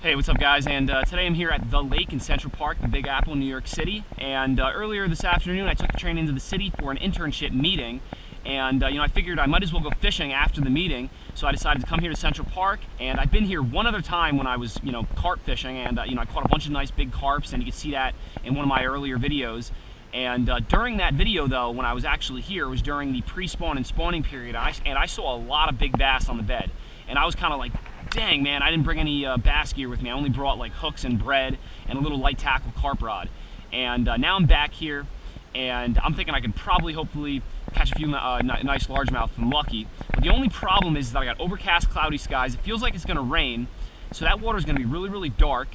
Hey, what's up guys? And today I'm here at the lake in Central Park, the Big Apple, New York City. And earlier this afternoon I took the train into the city for an internship meeting. And I figured I might as well go fishing after the meeting. So I decided to come here to Central Park. And I've been here one other time when I was, carp fishing. And I caught a bunch of nice big carps, and you can see that in one of my earlier videos. And during that video though, when I was actually here, it was during the pre-spawn and spawning period. And I saw a lot of big bass on the bed. And I was kind of like, dang man, I didn't bring any bass gear with me. I only brought like hooks and bread and a little light tackle carp rod. And now I'm back here, and I'm thinking I can probably, hopefully, catch a few nice largemouth if I'm lucky. But the only problem is that I got overcast, cloudy skies. It feels like it's going to rain, so that water is going to be really, really dark.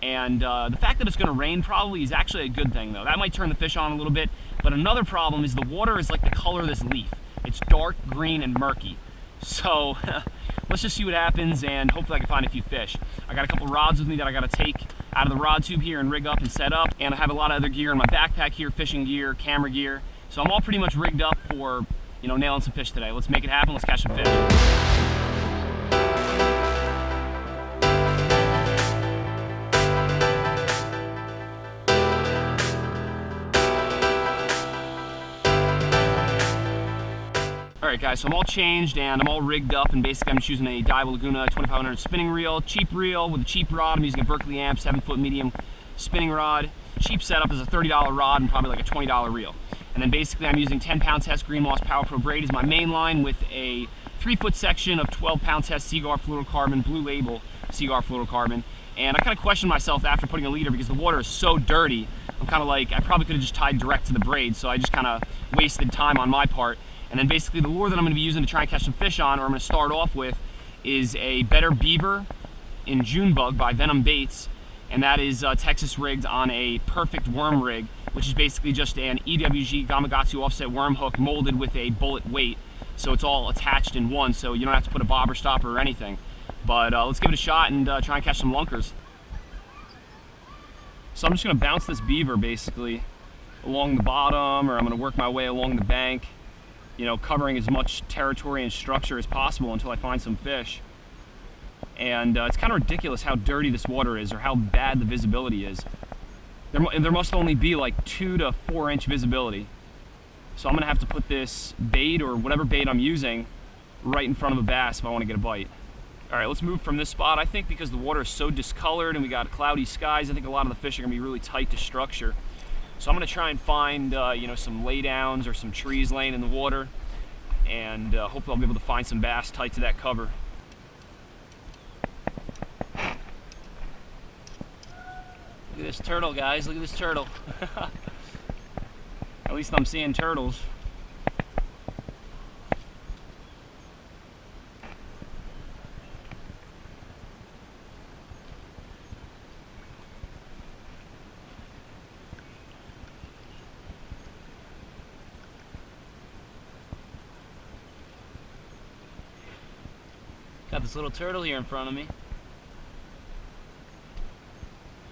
And the fact that it's going to rain probably is actually a good thing, though. That might turn the fish on a little bit. But another problem is the water is like the color of this leaf. It's dark green and murky. So let's just see what happens, and hopefully I can find a few fish. I got a couple rods with me that I got to take out of the rod tube here and rig up and set up. And I have a lot of other gear in my backpack here, fishing gear, camera gear. So I'm all pretty much rigged up for, nailing some fish today. Let's make it happen. Let's catch some fish. Alright guys, so I'm all changed and I'm all rigged up, and basically I'm just using a Dive Laguna 2500 spinning reel, cheap reel with a cheap rod. I'm using a Berkley AMP 7-foot medium spinning rod. Cheap setup is a $30 rod and probably like a $20 reel. And then basically I'm using 10-pound test Green Moss Power Pro braid as my main line, with a 3-foot section of 12-pound test Seaguar fluorocarbon, Blue Label Seaguar fluorocarbon. And I kind of questioned myself after putting a leader because the water is so dirty. I'm kind of like, I probably could have just tied direct to the braid, so I just kind of wasted time on my part. And then basically the lure that I'm going to be using to try and catch some fish on, or I'm going to start off with, is a Better Beaver in Junebug by Venom baits. And that is Texas rigged on a perfect worm rig, which is basically just an EWG Gamakatsu offset worm hook molded with a bullet weight. So it's all attached in one, so you don't have to put a bobber stopper or anything. But let's give it a shot and try and catch some lunkers. So I'm just going to bounce this beaver basically along the bottom, or I'm going to work my way along the bank, covering as much territory and structure as possible until I find some fish. And it's kind of ridiculous how dirty this water is, or how bad the visibility is. There must only be like 2 to 4 inch visibility. So I'm gonna have to put this bait, or whatever bait I'm using, right in front of a bass if I want to get a bite. All right, let's move from this spot. I think because the water is so discolored and we got cloudy skies, I think a lot of the fish are gonna be really tight to structure. So I'm going to try and find, some laydowns or some trees laying in the water, and hopefully I'll be able to find some bass tight to that cover. Look at this turtle, guys. Look at this turtle. At least I'm seeing turtles. Got this little turtle here in front of me.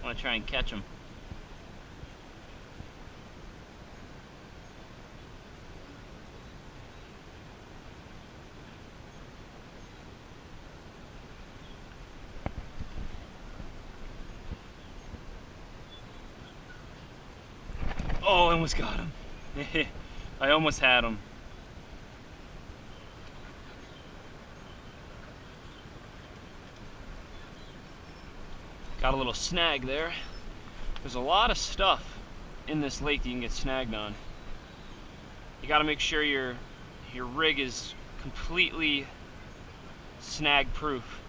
I want to try and catch him. Oh, I almost got him. I almost had him. Got a little snag there. There's a lot of stuff in this lake that you can get snagged on. You got to make sure your rig is completely snag proof.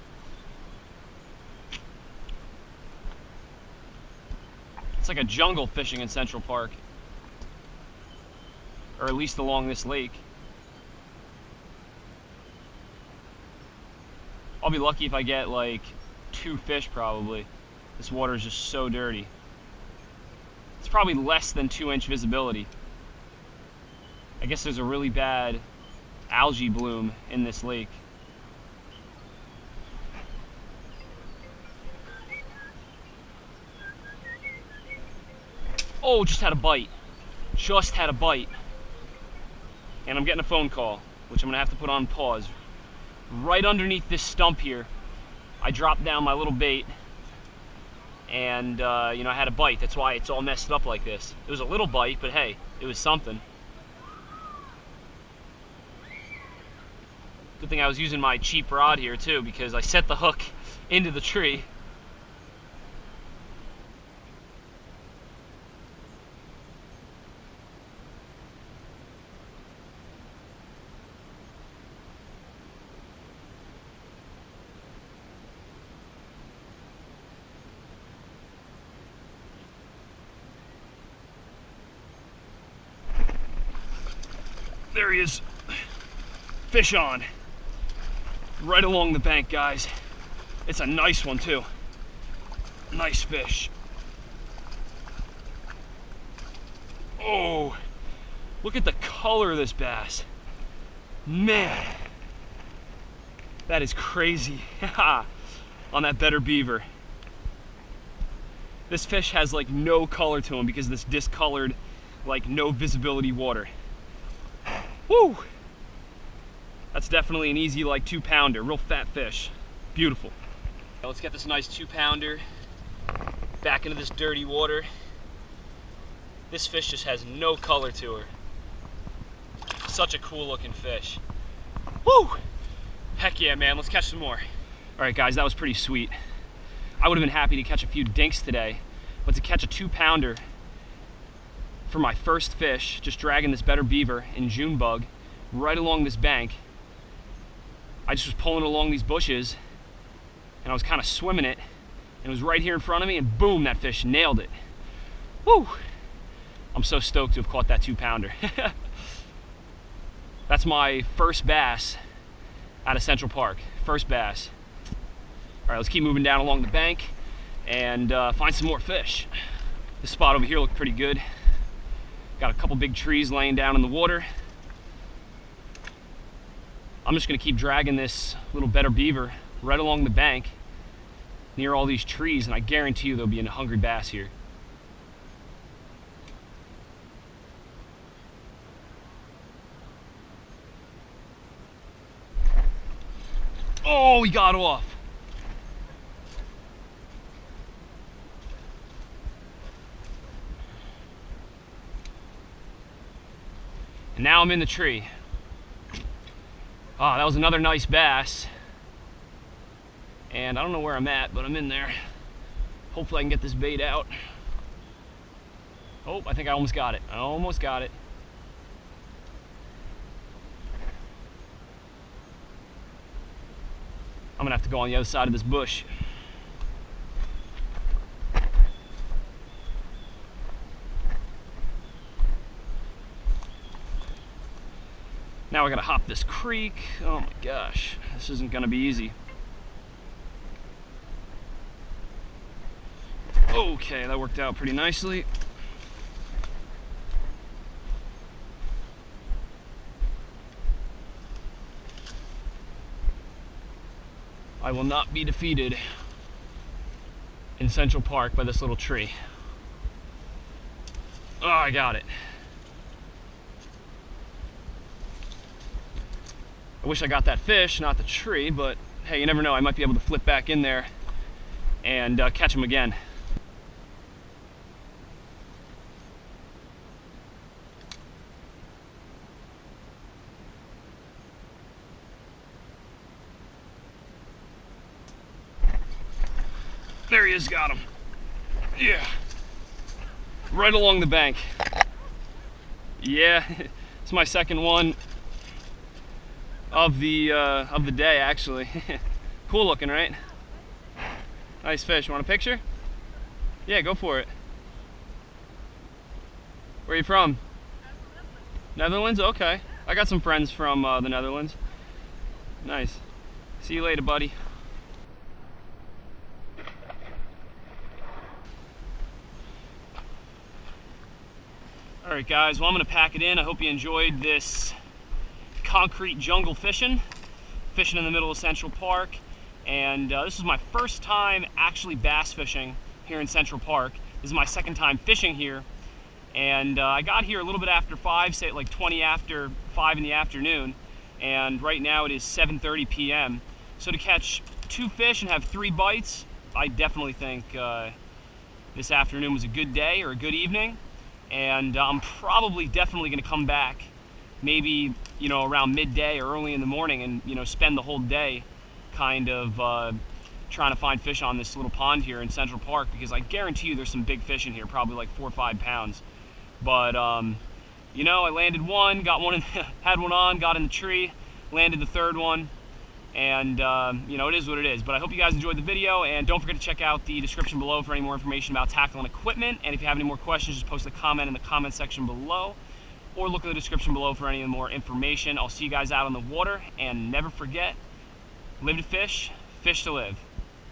It's like a jungle fishing in Central Park, or at least along this lake. I'll be lucky if I get like 2 fish probably. This water is just so dirty. It's probably less than 2-inch visibility. I guess there's a really bad algae bloom in this lake. Oh, just had a bite. Just had a bite. And I'm getting a phone call, which I'm gonna have to put on pause. Right underneath this stump here, I dropped down my little bait, and you know, I had a bite. That's why it's all messed up like this. It was a little bite, but hey, it was something. Good thing I was using my cheap rod here too, because I set the hook into the tree. There he is. Fish on. Right along the bank, guys. It's a nice one too. Nice fish. Oh, look at the color of this bass. Man, that is crazy. On that better beaver. This fish has like no color to him because of this discolored, like no visibility water. Woo! That's definitely an easy like 2-pounder, real fat fish. Beautiful. Now let's get this nice 2-pounder back into this dirty water. This fish just has no color to her. Such a cool looking fish. Woo! Heck yeah, man, let's catch some more. All right, guys, that was pretty sweet. I would have been happy to catch a few dinks today, but to catch a 2-pounder for my first fish, just dragging this better beaver in Junebug right along this bank. I just was pulling it along these bushes and I was kind of swimming it and it was right here in front of me and boom, that fish nailed it. Woo! I'm so stoked to have caught that 2-pounder. That's my first bass out of Central Park. First bass. All right, let's keep moving down along the bank and find some more fish. This spot over here looked pretty good. Got a couple big trees laying down in the water. I'm just gonna keep dragging this little better beaver right along the bank near all these trees, and I guarantee you there'll be a hungry bass here. Oh, he got off. And now I'm in the tree. Oh, that was another nice bass. And I don't know where I'm at, but I'm in there. Hopefully I can get this bait out. Oh, I think I almost got it. I almost got it. I'm gonna have to go on the other side of this bush. Now I gotta hop this creek. Oh my gosh, this isn't gonna be easy. Okay, that worked out pretty nicely. I will not be defeated in Central Park by this little tree. Oh, I got it. I wish I got that fish, not the tree, but hey, you never know. I might be able to flip back in there and catch him again. There he is, got him. Yeah. Right along the bank. Yeah, it's my second one of the day, actually. Cool looking, right? Nice fish. You want a picture? Yeah, go for it. Where are you from? Netherlands? Okay. I got some friends from the Netherlands. Nice. See you later, buddy. Alright guys, well I'm going to pack it in. I hope you enjoyed this concrete jungle fishing in the middle of Central Park. And this is my first time actually bass fishing here in Central Park. This is my second time fishing here. And I got here a little bit after 5, say like 20 after 5 in the afternoon. And right now it is 7:30 p.m. So to catch 2 fish and have 3 bites, I definitely think this afternoon was a good day or a good evening, and I'm probably definitely going to come back maybe, you know, around midday or early in the morning and, you know, spend the whole day kind of trying to find fish on this little pond here in Central Park, because I guarantee you there's some big fish in here, probably like 4 or 5 pounds. But you know, I landed one, got one in, had one on, got in the tree, landed the third one, and you know, it is what it is. But I hope you guys enjoyed the video, and don't forget to check out the description below for any more information about tackle and equipment. And if you have any more questions, just post a comment in the comment section below, or look in the description below for any more information. I'll see you guys out on the water, and never forget, live to fish, fish to live.